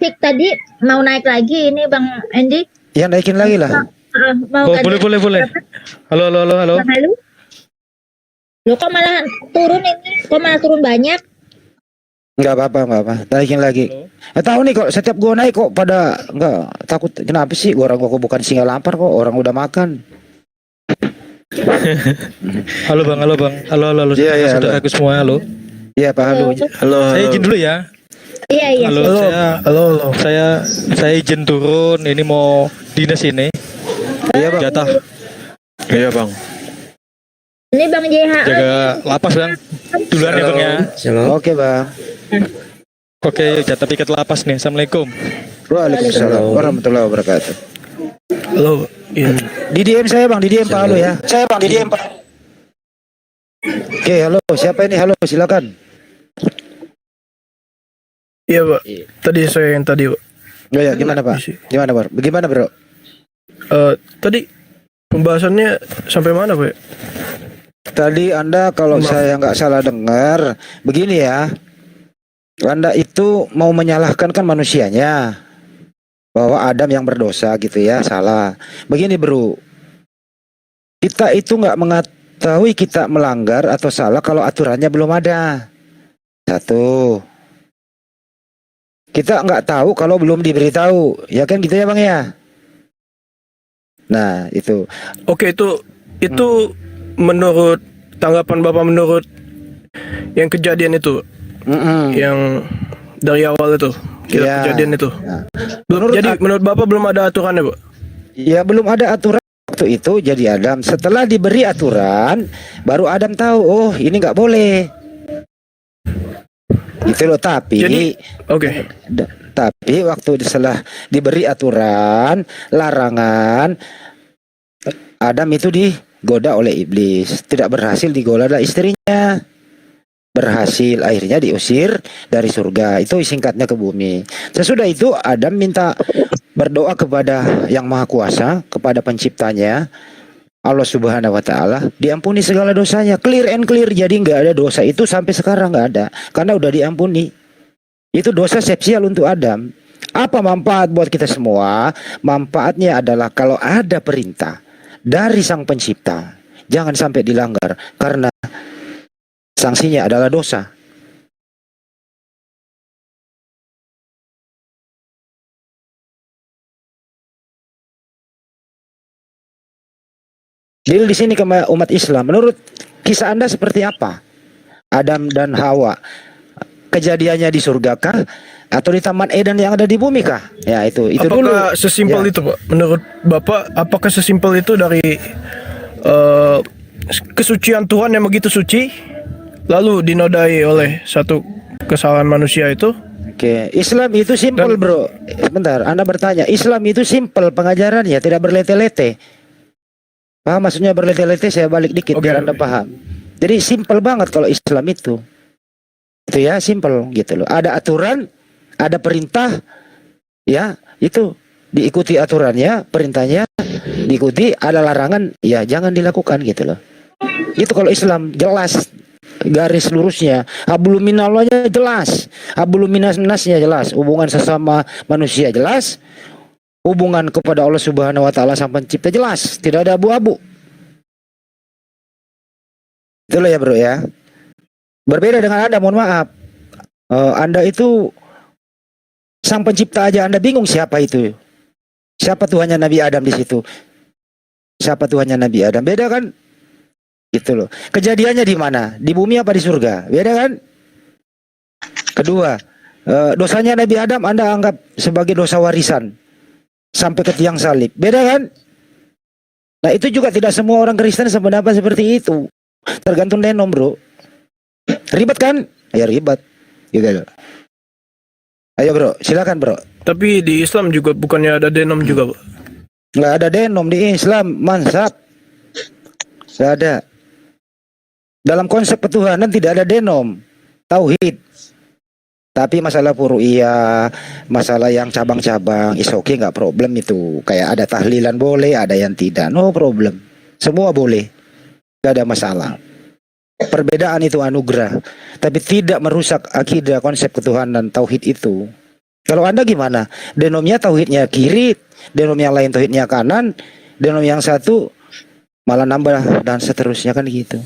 Sik tadi mau naik lagi ini Bang Andy. Ya naikin lagi lah. Mau Oh, boleh. Halo. Bang Halu. Loh kok malah turun ini? Kok malah turun banyak? Nggak apa-apa. Naikin lagi. Tahu nih kok setiap gua naik kok pada nggak takut. Kenapa sih? Gua bukan singa lapar kok. Orang udah makan. Halo Bang. Halo. Iya, Saudara aku semua, halo. Iya Pak Halu. Halo. Saya izin dulu ya. Iya. Halo, siap. Halo. saya izin turun. Ini mau dinas ini. Iya Bang. Jatah Iya bang. Ini Bang JH. jaga lapas Bang. Duluan ya Bang ya. Halo. Oke Bang. Oke, jatah piket lapas nih. Assalamualaikum. Waalaikumsalam warahmatullahi wabarakatuh. Halo. Iya. Di DM saya Bang, di DM Pak Halu ya. Saya Bang, di DM Pak. Oke, halo. Siapa ini? Halo, silakan. Iya pak. Tadi saya yang tadi pak. Ya, gimana Pak? Gimana Bro? Bagaimana Bro? Tadi pembahasannya sampai mana pak? Tadi Anda kalau saya nggak salah dengar, begini ya. Anda itu mau menyalahkan kan manusianya. Bahwa Adam yang berdosa gitu ya, salah. Begini Bro. Kita itu nggak mengetahui kita melanggar atau salah kalau aturannya belum ada. Satu. Kita nggak tahu kalau belum diberitahu. Ya kan gitu ya Bang ya? Nah, itu. Oke itu menurut tanggapan bapak menurut yang kejadian itu yang dari awal itu Ya. kejadian itu. Ya. Menurut bapak belum ada aturannya pak? Ya belum ada aturan waktu itu jadi Adam. Setelah diberi aturan, baru Adam tahu, oh ini nggak boleh. Itu loh. Tapi tapi waktu setelah diberi aturan, larangan, Adam itu digoda oleh iblis. Tidak berhasil digoda istrinya. Berhasil, akhirnya diusir dari surga. Itu singkatnya ke bumi. Sesudah itu Adam minta berdoa kepada Yang Maha Kuasa, kepada penciptanya, Allah Subhanahu wa Ta'ala, diampuni segala dosanya. Clear and clear. Jadi nggak ada dosa itu sampai sekarang, nggak ada, karena udah diampuni. Itu dosa sepsial untuk Adam. Apa manfaat buat kita semua? Manfaatnya adalah kalau ada perintah dari Sang Pencipta, jangan sampai dilanggar, karena sanksinya adalah dosa. Jadi di sini ke umat Islam, menurut kisah Anda seperti apa? Adam dan Hawa, kejadiannya di surga kah atau di Taman Eden yang ada di bumi kah? Ya itu Apakah dulu. sesimpel Ya. itu pak? Menurut bapak apakah sesimpel itu dari kesucian Tuhan yang begitu suci lalu dinodai oleh satu kesalahan manusia itu? Oke, Islam itu simpel bro. Sebentar, Anda bertanya. Islam itu simpel pengajarannya, tidak berlete-lete. Paham maksudnya berlete-lete? Saya balik dikit biar Anda paham. Jadi simpel banget kalau Islam itu. Itu ya, simpel gitu loh. Ada aturan, ada perintah, ya itu diikuti aturannya, perintahnya diikuti. Ada larangan, ya jangan dilakukan gitu loh. Itu kalau Islam jelas garis lurusnya. Hablum minallahnya jelas, hablum minannasnya jelas. Hubungan sesama manusia jelas. Hubungan kepada Allah Subhanahu wa Ta'ala Sang Pencipta jelas, tidak ada abu-abu. Itulah ya bro ya. Berbeda dengan Anda, mohon maaf. Anda itu Sang Pencipta aja Anda bingung siapa itu. Siapa Tuhannya Nabi Adam di situ? Siapa Tuhannya Nabi Adam? Beda kan? Gitu loh. Kejadiannya di mana? Di bumi apa di surga? Beda kan? Kedua, dosanya Nabi Adam Anda anggap sebagai dosa warisan sampai ke tiang salib. Beda kan? Nah itu juga tidak semua orang Kristen sependapat seperti itu. Tergantung denom bro. Ribet kan? Ya ribet. Gitu. Ayo bro, silakan bro. Tapi di Islam juga bukannya ada denom juga pak? Nggak ada denom di Islam, mansab. Nggak ada. Dalam konsep ketuhanan tidak ada denom. Tauhid. Tapi masalah furu'iyah, masalah yang cabang-cabang, is okay, nggak problem itu. Kayak ada tahlilan boleh, ada yang tidak, no problem. Semua boleh, nggak ada masalah. Perbedaan itu anugerah, tapi tidak merusak akidah konsep ketuhanan tauhid itu. Kalau Anda gimana? Denomnya tauhidnya kiri, denom yang lain tauhidnya kanan, denom yang satu malah nambah dan seterusnya kan gitu.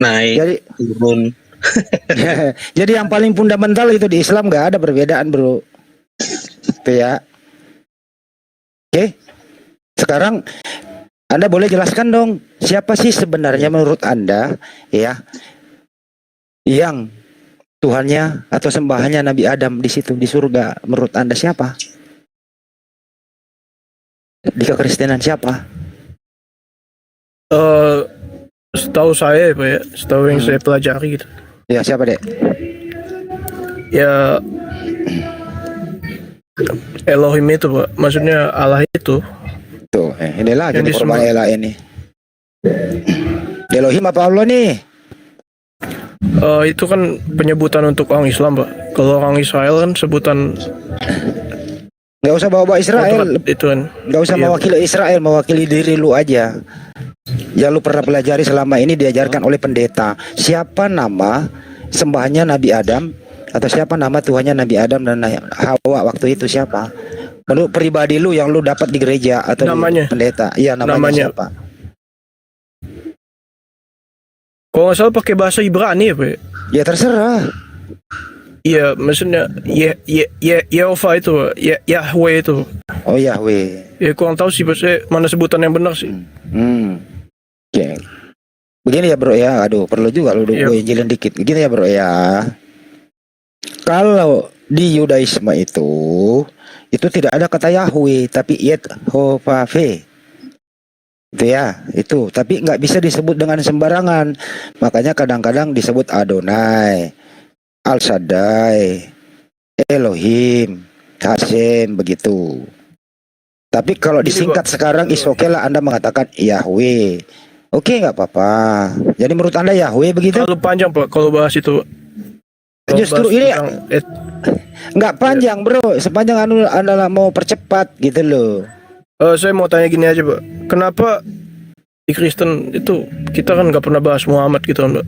Naik, Jadi turun. jadi yang paling fundamental itu di Islam nggak ada perbedaan, bro. Itu ya. Oke. Sekarang Anda boleh jelaskan dong, siapa sih sebenarnya menurut Anda ya yang Tuhannya atau sembahannya Nabi Adam di situ di surga? Menurut Anda siapa? Di kekristenan siapa? Setahu saya Pak ya, setahu yang saya pelajari gitu. Ya siapa, Dek? Ya Elohim itu Pak, maksudnya Allah itu. Tuh, ini lagi Yang nih korban disembah. Ela ini. Elohim apa Allah nih? Itu kan penyebutan untuk orang Islam Pak. Kalau orang Israel kan sebutan Gak usah bawa Israel, itu kan. gak usah Iya. mewakili Israel, mewakili diri lu aja. Ya lu pernah pelajari selama ini diajarkan oleh pendeta. Siapa nama sembahannya Nabi Adam atau siapa nama Tuhannya Nabi Adam dan Hawa waktu itu siapa? Menurut pribadi lu yang lu dapat di gereja atau Namanya. di pendeta? Iya, namanya siapa? Kalau nggak salah pakai bahasa Ibrani ya Pak. Ya terserah. Iya, maksudnya Yehova itu, Pak. Yahweh itu. Oh Yahweh. Ya kurang tahu sih bahasa mana sebutan yang benar sih. Oke. Begini ya bro ya, aduh perlu juga lu Iya. gue injilin dikit. Begini ya bro ya. Kalau di Yudaisme itu tidak ada kata Yahweh, tapi Yehovah. Itu ya, itu. Tapi nggak bisa disebut dengan sembarangan. Makanya kadang-kadang disebut Adonai, Al Shaddai, Elohim, Hashem, begitu. Tapi kalau disingkat sekarang oke lah Anda mengatakan Yahweh. Oke, nggak apa-apa. Jadi menurut Anda Yahweh begitu? Terlalu panjang Pak kalau bahas itu. Kalau Justru bahas ini tentang nggak panjang bro. Sepanjang Anda mau percepat gitu loh. saya mau tanya gini aja Pak. Kenapa di Kristen itu kita kan nggak pernah bahas Muhammad gitu kan Pak.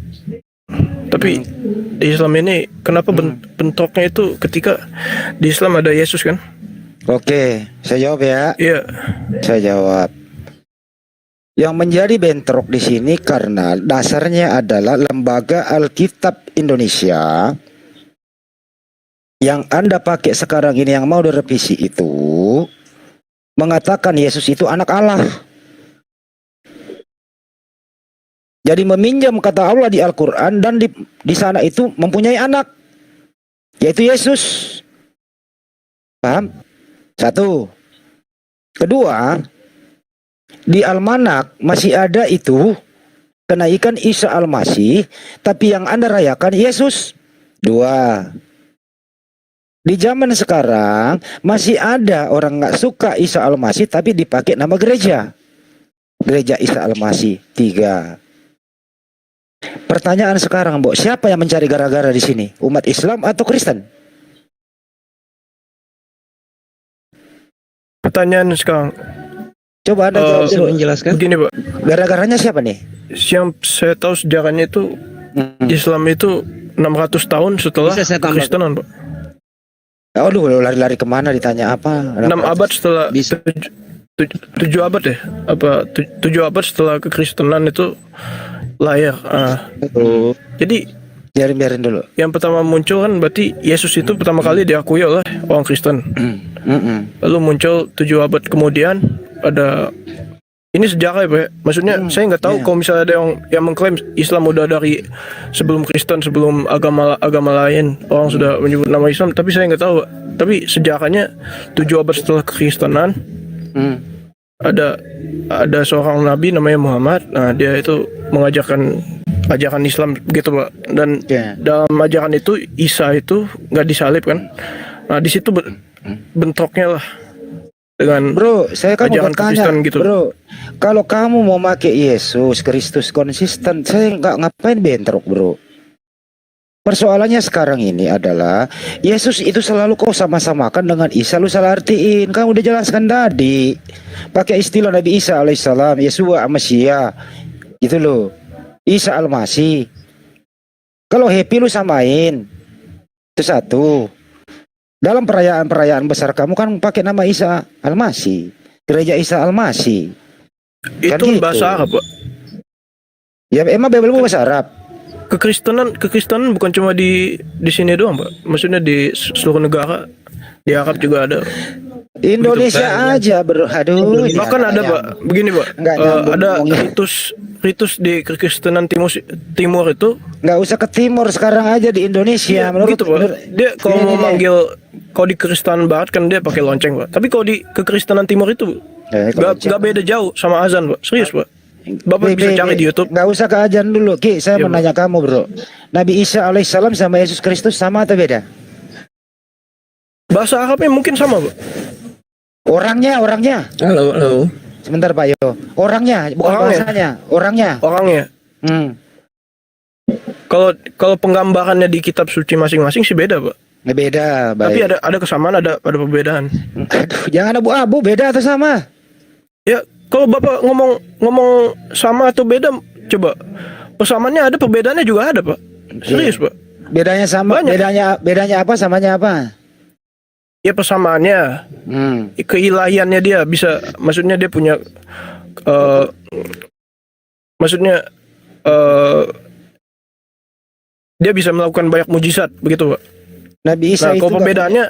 Tapi di Islam ini kenapa bentuknya itu ketika di Islam ada Yesus kan? Oke, saya jawab ya. Iya. Saya jawab. Yang menjadi bentrok di sini karena dasarnya adalah Lembaga Alkitab Indonesia yang Anda pakai sekarang ini yang mau direvisi itu mengatakan Yesus itu anak Allah. Jadi meminjam kata Allah di Al-Quran dan di sana itu mempunyai anak, yaitu Yesus. Paham? Satu. Kedua, di Almanak masih ada itu kenaikan Isa Al-Masih, tapi yang Anda rayakan Yesus. Dua. Di zaman sekarang masih ada orang nggak suka Isa Al-Masih tapi dipakai nama gereja. Gereja Isa Al-Masih. Tiga. Pertanyaan sekarang, Mbok, siapa yang mencari gara-gara di sini? Umat Islam atau Kristen? Pertanyaan sekarang. Coba Anda jawab Bisa dulu. menjelaskan? Begini Pak. Gara-garanya siapa nih? Yang saya tahu sejarahnya itu Islam itu 600 tahun setelah Bisa saya tambah? Kekristenan Pak. Aduh, lari-lari kemana ditanya apa? 6 abad setelah Bisa. 7 abad ya? Apa 7 abad setelah Kekristenan itu lahir. Jadi Biarin dulu. yang pertama muncul kan berarti Yesus itu pertama kali diakui oleh orang Kristen. Lalu muncul 7 abad kemudian ada ini sejarah ya Pak. Maksudnya saya nggak tahu kalau misalnya ada yang mengklaim Islam udah dari sebelum Kristen, sebelum agama lain orang sudah menyebut nama Islam, tapi saya nggak tahu Pak. Tapi sejarahnya 7 abad setelah Kekristenan ada seorang nabi namanya Muhammad. Nah, dia itu mengajarkan ajaran Islam begitu Pak. Dan dalam ajaran itu Isa itu nggak disalib kan. Nah, di situ bentroknya lah dengan Bro, saya kan mau ajaran bertanya, Kristen gitu. bro. Kalau kamu mau pakai Yesus Kristus konsisten, saya nggak ngapain bentrok, bro. Persoalannya sekarang ini adalah Yesus itu selalu kau sama-samakan dengan Isa, lu salah artiin. Kamu udah jelaskan tadi. Pakai istilah Nabi Isa alaihissalam, Yesua Masia, gitu loh. Isa Al-Masih. Kalau happy lu samain. Itu satu. Dalam perayaan-perayaan besar kamu kan pakai nama Isa Al-Masih, gereja Isa Al-Masih. Itu gitu. bahasa Arab, Pak. Ya emang Bibelmu bahasa Arab. Kekristenan bukan cuma di sini doang, Pak. Maksudnya di seluruh negara. Di Arab juga ada. Di Indonesia aja bro. Aduh. Bahkan ada, Pak. Begini, Pak. Nggak nyambung Ada ngomongnya. ritus di kekristenan timur itu. Nggak usah ke timur, sekarang aja di Indonesia. Gitu, Pak. Dia kalau Ini, mau ini. manggil, kalau di kekristenan barat kan dia pakai lonceng, Pak. Tapi kalau di kekristenan timur itu nggak beda jauh sama azan, Pak. Serius, Pak. Bapak bisa cari di YouTube. Nggak usah ke ajan dulu, Ki. Saya Iya, mau nanya kamu, bro. Nabi Isa alaihissalam sama Yesus Kristus sama atau beda? Bahasa Arabnya mungkin sama, Pak. Orangnya. Halo. Sebentar Pak Yo. Orangnya, bukan Orangnya. bahasanya. Orangnya. Orangnya. Kalau penggambarannya di kitab suci masing-masing sih beda, Pak. Beda, baik. Tapi ada kesamaan, ada perbedaan. Aduh, jangan abu-abu, beda atau sama? Ya, kalau Bapak ngomong sama atau beda, coba. Persamaannya ada, perbedaannya juga ada, Pak. Serius, Pak. Bedanya sama, Banyak. bedanya apa, samanya apa? Ya persamaannya, keilahiannya dia bisa, maksudnya dia punya, maksudnya dia bisa melakukan banyak mujizat, begitu, Pak. Nabi Isa Nah, itu kalau perbedaannya,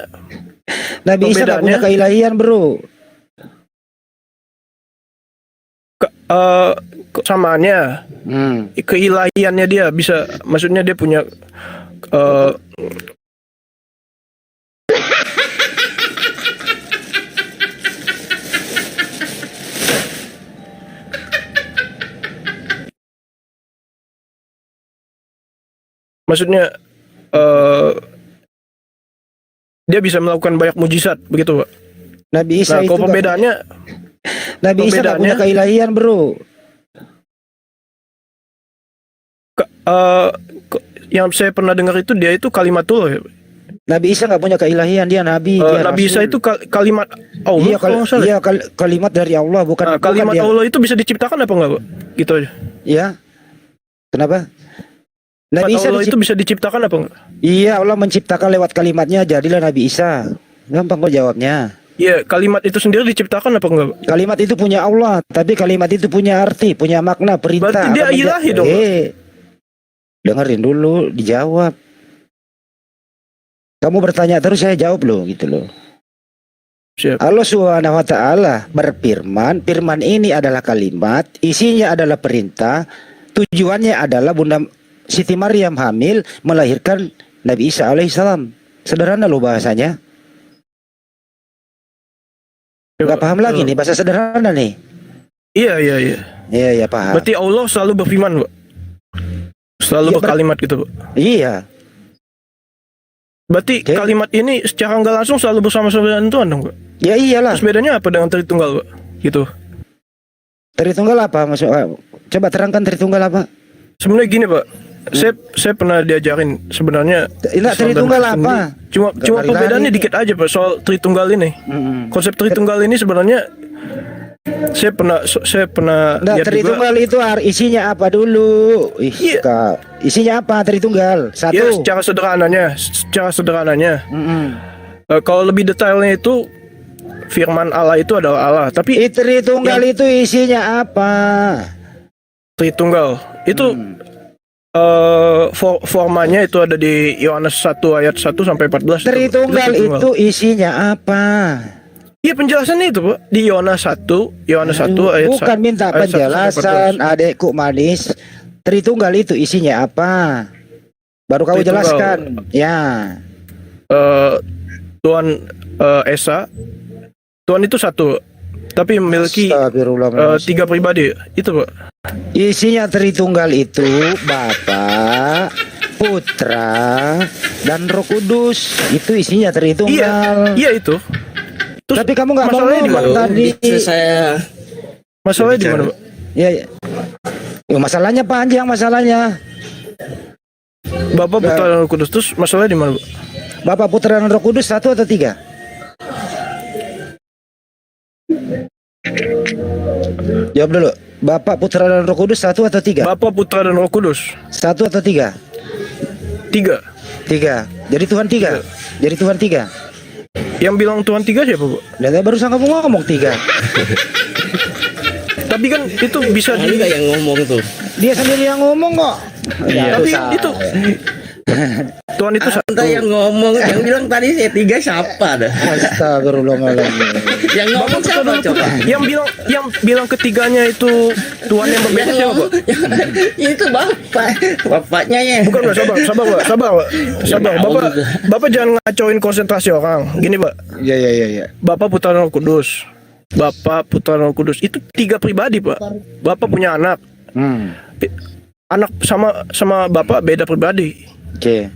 Nabi Isa nggak punya perbedaannya- keilahian, bro. kesamaannya, keilahiannya dia bisa, maksudnya dia punya, maksudnya dia bisa melakukan banyak mujizat, begitu, Pak. Nabi Isa Nah, itu kalau perbedaannya, Nabi Isa nggak punya perbedaannya- keilahian, bro. yang saya pernah dengar itu dia itu kalimatullah, ya. Nabi Isa nggak punya keilahian, dia nabi. Dia Nabi Isa rasul. itu kalimat Allah, Iya, kalau nggak salah. iya kalimat dari Allah, bukan Nah, bukan kalimat dia. Allah itu bisa diciptakan apa enggak, Pak? Gitu aja. Iya. Kenapa? Nabi Kalimat Isa Allah itu bisa diciptakan apa enggak? Iya, Allah menciptakan lewat kalimatnya, jadilah Nabi Isa. Gampang kok jawabnya. Iya, kalimat itu sendiri diciptakan apa enggak, Pak? Kalimat itu punya Allah, tapi kalimat itu punya arti, punya makna, perintah. Berarti dia apa ilahi dong, dengerin dulu, dijawab. Kamu bertanya terus, saya jawab loh, gitu loh. Siap. Allah Subhanahu wa taala berfirman, firman ini adalah kalimat, isinya adalah perintah, tujuannya adalah Bunda Siti Maryam hamil melahirkan Nabi Isa alaihissalam. Sederhana loh bahasanya. Gak paham lagi nih, bahasa sederhana nih. Iya. Iya, paham. Berarti Allah selalu berfirman, Pak. Selalu Iya, berkalimat gitu, Pak. Iya. Berarti Oke. kalimat ini secara nggak langsung selalu bersama-sama dengan Tuhan dong, Pak. Ya iyalah. Terus bedanya apa dengan Tritunggal, Pak? Gitu. Tritunggal apa maksud? Coba terangkan Tritunggal apa? Sebenarnya gini, Pak. Saya pernah diajarin sebenarnya. Tidak, soal Tritunggal dalam apa? Kristen Cuma Lari-lari. perbedaannya dikit aja, Pak, soal Tritunggal ini. Konsep Tritunggal ini sebenarnya saya pernah Nah, lihat juga. Tritunggal itu isinya apa dulu? Iya. Isinya apa Tritunggal? Ya, Satu. secara sederhananya. Kalau lebih detailnya itu firman Allah itu adalah Allah, tapi Tritunggal itu isinya apa? Tritunggal itu formanya itu ada di Yohanes 1 ayat 1 sampai 14. Tritunggal itu isinya apa? Iya, penjelasannya itu, Pak, di Yohanes 1 ayat 1. Bukan minta ayat 1 sampai penjelasan, 14. adekku manis. Tritunggal itu isinya apa? Baru kamu Tritunggal. jelaskan. Ya. Tuhan Esa, Tuhan itu satu, tapi memiliki Astagfirullahaladzim. 3 pribadi. Itu, Pak. Isinya Tritunggal itu Bapa, Putra, dan Roh Kudus. Itu isinya Tritunggal. Iya itu. Terus Tapi kamu nggak mau masalahnya di ngomong mana? tadi. Masalahnya di mana, Pak? Ya, ya. Masalahnya panjang masalahnya. Bapak, Putra, dan Roh Kudus. Terus masalahnya di mana, Pak? Bapa, Putra, dan Roh Kudus 1 atau 3? Jawab dulu. Bapa, Putra, dan Roh Kudus 1 atau 3? Bapak, Putra, dan Roh Kudus. 1 atau 3? 3. 3. Jadi Tuhan 3. Jadi Tuhan 3. Yang bilang Tuhan tiga siapa, Pak? Lihat barusan kamu ngomong 3. Tapi kan itu bisa Anda yang ngomong tuh. Dia sendiri yang ngomong kok. Tapi itu Tuhan itu satu. Anda yang ngomong, yang bilang tadi saya tiga siapa dah? Astagfirullahaladzim. Yang ngomong siapa coba? Yang bilang ketiganya itu Tuhan yang berbeda Yang siapa, Pak? ngomong, itu bapaknya ya. Bukan, Pak, sabar, Pak. Bapak jangan ngacauin konsentrasi orang. Gini, Pak. Iya. Bapak putra Roh Kudus. Bapak putra Roh Kudus itu 3 pribadi, Pak. Bapak punya anak. Anak sama bapak beda pribadi. Oke.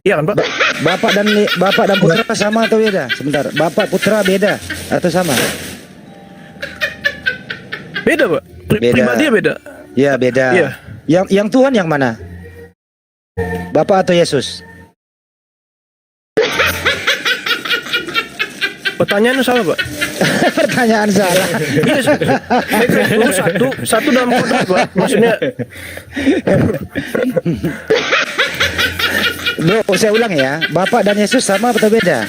Iya kan, Pak? Bapak dan putra sama atau beda? Sebentar. Bapak putra beda atau sama? Beda, Pak. Beda. Pribadinya beda. Ya, beda. Iya. Yang Tuhan yang mana? Bapak atau Yesus? Pertanyaannya salah, Pak. Pertanyaan salah. Iya, satu dalam konteks, Pak. Maksudnya Bro, saya ulang ya. Bapak dan Yesus sama atau beda?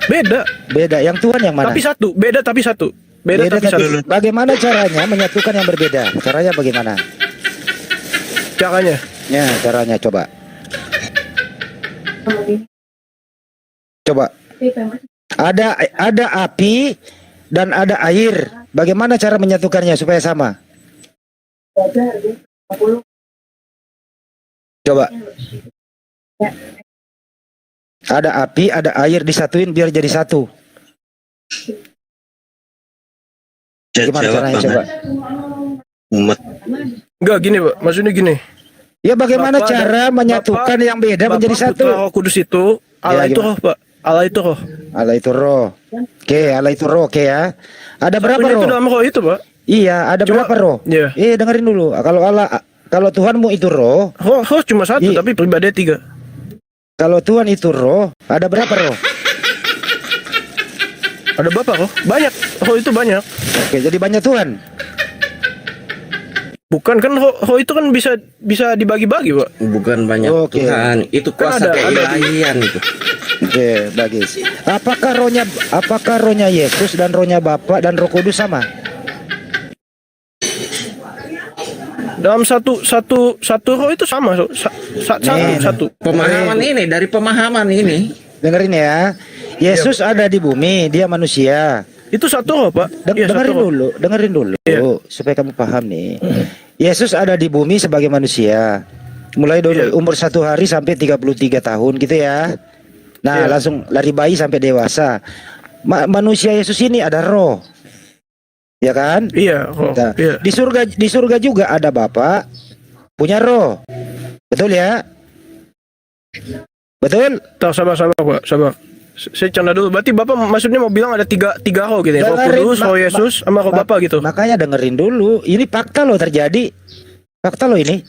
beda. Beda. Yang Tuhan yang mana? Tapi satu. Beda tapi satu. Beda tapi satu. Bagaimana caranya menyatukan yang berbeda? Caranya bagaimana? Caranya. Ya, caranya coba. Coba. Ada api dan ada air. Bagaimana cara menyatukannya supaya sama? Coba. Ada api, ada air disatuin biar jadi satu. Gimana caranya coba? Umat. Enggak gini, Pak. Maksudnya gini. Ya bagaimana Bapak cara dan- menyatukan Bapak- yang beda Bapak menjadi satu? Putra Roh Kudus itu Allah Ya, itu gimana? roh, Pak. Allah itu roh. Allah itu roh. Oke, Allah itu roh, oke ya. Ada berapa Satunya roh? itu dalam roh itu, Pak. Iya, ada Cuma- berapa roh? Iya. Dengerin dulu. Kalau Tuhanmu itu roh, Roh cuma satu Iya. tapi pribadinya 3. kalau Tuhan itu roh, ada berapa roh? Ada berapa roh? Banyak. Roh itu banyak. Oke, jadi banyak Tuhan. Bukan kan roh itu kan bisa dibagi-bagi, Pak. Bukan banyak Oke. Tuhan. Itu Kan kuasa ada- keilahian itu. Oke, bagus. Apakah rohnya Yesus dan rohnya Bapa dan Roh Kudus sama? Dalam satu roh itu sama, satu. Pemahaman ini dari pemahaman ini. Dengerin ya. Yesus ada di bumi, dia manusia. Itu satu roh, Pak. Iya, satu Dengerin roh. dulu, dengerin dulu Iya. supaya kamu paham nih. Yesus ada di bumi sebagai manusia. Mulai dari Iya. umur 1 hari sampai 33 tahun gitu ya. Nah, Iya. langsung dari bayi sampai dewasa. Manusia Yesus ini ada roh. Ya kan? Iya, roh. Nah, Iya. di surga juga ada Bapa punya roh. Betul ya? Betul? Sabar, Pak. Sabar. Saya canda dulu. Berarti Bapak maksudnya mau bilang ada tiga roh gitu ya? Roh Dengerin, Kudus, roh Yesus, sama roh Bapak gitu. Makanya dengerin dulu. Ini fakta loh terjadi. Fakta loh ini.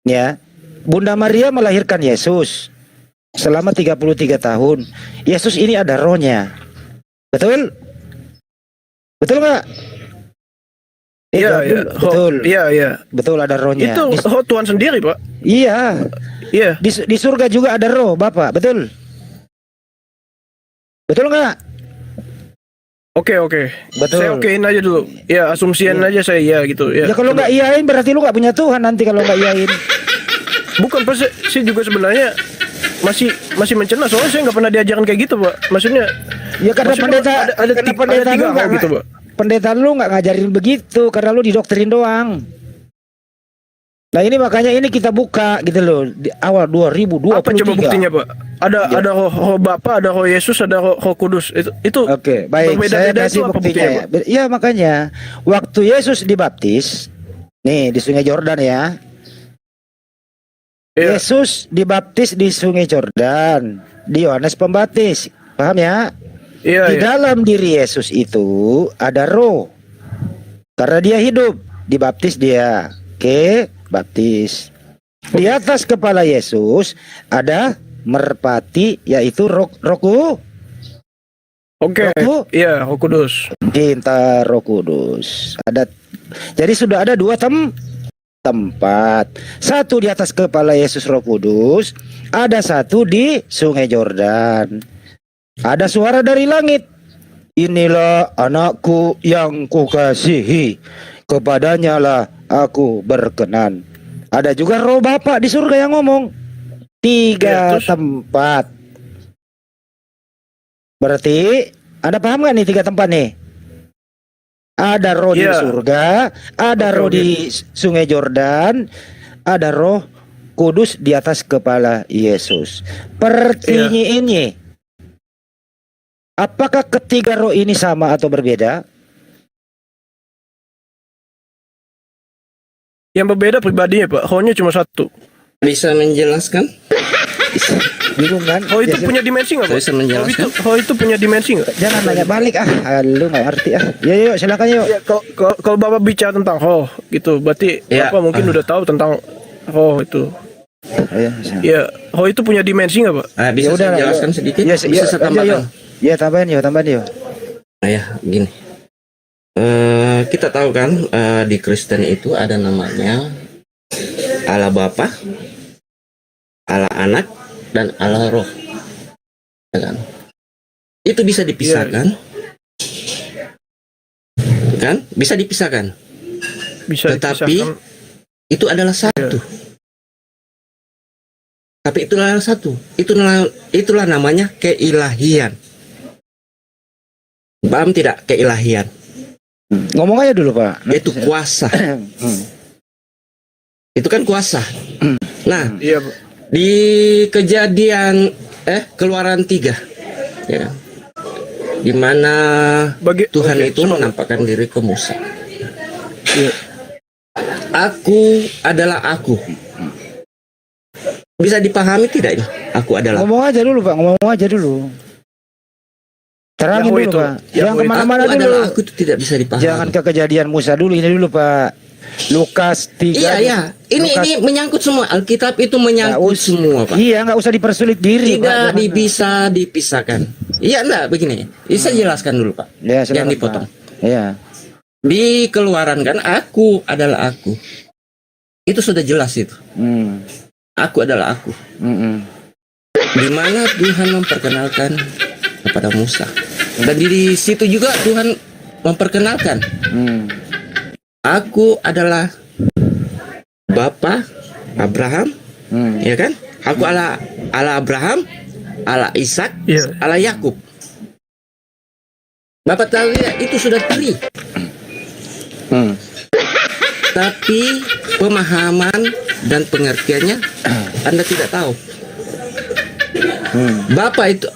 Ya. Bunda Maria melahirkan Yesus selama 33 tahun. Yesus ini ada rohnya. Betul? Betul nggak? Iya, iya. Betul. Iya. Betul ada rohnya. Itu roh Tuhan sendiri, Pak. Iya. Iya. Di surga juga ada roh Bapak. Betul? Betul nggak? Oke. Betul. Saya okein aja dulu. Ya, asumsiin aja saya iya gitu. Ya, kalau coba. nggak iyain berarti lu nggak punya Tuhan nanti kalau nggak iyain. Bukan, Pak. Saya juga sebenarnya masih mencerna, soalnya saya nggak pernah diajarkan kayak gitu, Pak. Maksudnya Ya karena maksudnya pendeta ada pendeta tiga lu nggak roh gitu, Pak. pendeta lu nggak ngajarin begitu karena lu didoktrin doang. Nah ini makanya ini kita buka gitu loh di awal 2023. Apa coba buktinya, Pak? Ada Ya. ada roh Bapa, ada roh Yesus, ada roh Kudus. Itu Oke, baik. Saya berbeda-beda kasih itu apa buktinya ya. buktinya, Pak? Ya makanya waktu Yesus dibaptis nih di Sungai Yordan ya. Iya. Yesus dibaptis di Sungai Yordan di Yohanes Pembaptis. Paham ya? Iya, Di iya. dalam diri Yesus itu ada roh. Karena dia hidup, dibaptis dia. Oke, baptis. Di atas kepala Yesus ada merpati yaitu roh Oke. Roh- Iya, Roh Kudus. Pintar Roh Kudus. Jadi sudah ada 2 tempat. Satu di atas kepala Yesus Roh Kudus, ada satu di Sungai Yordan. Ada suara dari langit. Inilah anakku yang kukasihi, kepadanya lah aku berkenan. Ada juga roh Bapa di surga yang ngomong. 3 tempat. Berarti Anda paham gak nih 3 tempat nih? Ada roh di surga, ada roh di Sungai Yordan, ada roh kudus di atas kepala Yesus. Pertanyaannya, apakah ketiga roh ini sama atau berbeda? Yang berbeda pribadinya Pak, rohnya cuma satu. Bisa menjelaskan? Bingung kan? Roh itu Ya, punya dimensi nggak Pak? Saya bisa menjelaskan. Roh itu punya dimensi nggak? jangan nanya balik lu nggak ngerti yuk silakan yuk. Ya, kalau Bapak bicara tentang roh gitu, berarti Ya. Bapak mungkin udah tahu tentang roh itu. Ya, roh itu punya dimensi nggak Pak? Bisa Ya udah, saya jelaskan sedikit? Ya, Bisa saya tambahkan? Ya tambahin yuk. Nah, ya, gini. Kita tahu kan di Kristen itu ada namanya Allah Bapa, Allah Anak, dan Allah Roh. Ya kan? Itu bisa dipisahkan. Kan? Bisa dipisahkan. Bisa Tetapi dipisahkan. itu adalah satu. Tapi itulah satu. Itulah namanya keilahian. Paham tidak keilahian? Ngomong aja dulu Pak. Itu kuasa. Itu kan kuasa. Nah, Iya Pak. di kejadian Keluaran 3, ya kan? Di mana Tuhan itu menampakkan diri ke Musa. Iya. Aku adalah aku. Bisa dipahami tidak ini? Aku adalah. Ngomong aja dulu Pak, ngomong aja dulu. Terangin Yahweh dulu itu. Pak. Yahweh Jangan itu. kemana-mana Aku dulu. adalah aku itu tidak bisa dipahami. Jangan ke kejadian Musa dulu, ini dulu Pak. Lukas 3. Iya. Ini menyangkut semua. Alkitab itu menyangkut semua, Pak. Iya, nggak usah dipersulit diri Tidak Pak. bisa dipisahkan. Iya, enggak begini. Bisa jelaskan dulu, Pak. Ya, silakan, Jangan dipotong. Pak. Iya. Di Keluaran kan aku adalah aku. Itu sudah jelas itu. Aku adalah aku. Di mana Tuhan memperkenalkan kepada Musa. Dan di situ juga Tuhan memperkenalkan. Aku adalah Bapa Abraham, ya kan? Aku Allah Abraham, Allah Ishak, Iya. Allah Yakub. Bapak tahu ya, itu sudah tri. Tapi pemahaman dan pengertiannya Anda tidak tahu. Bapak itu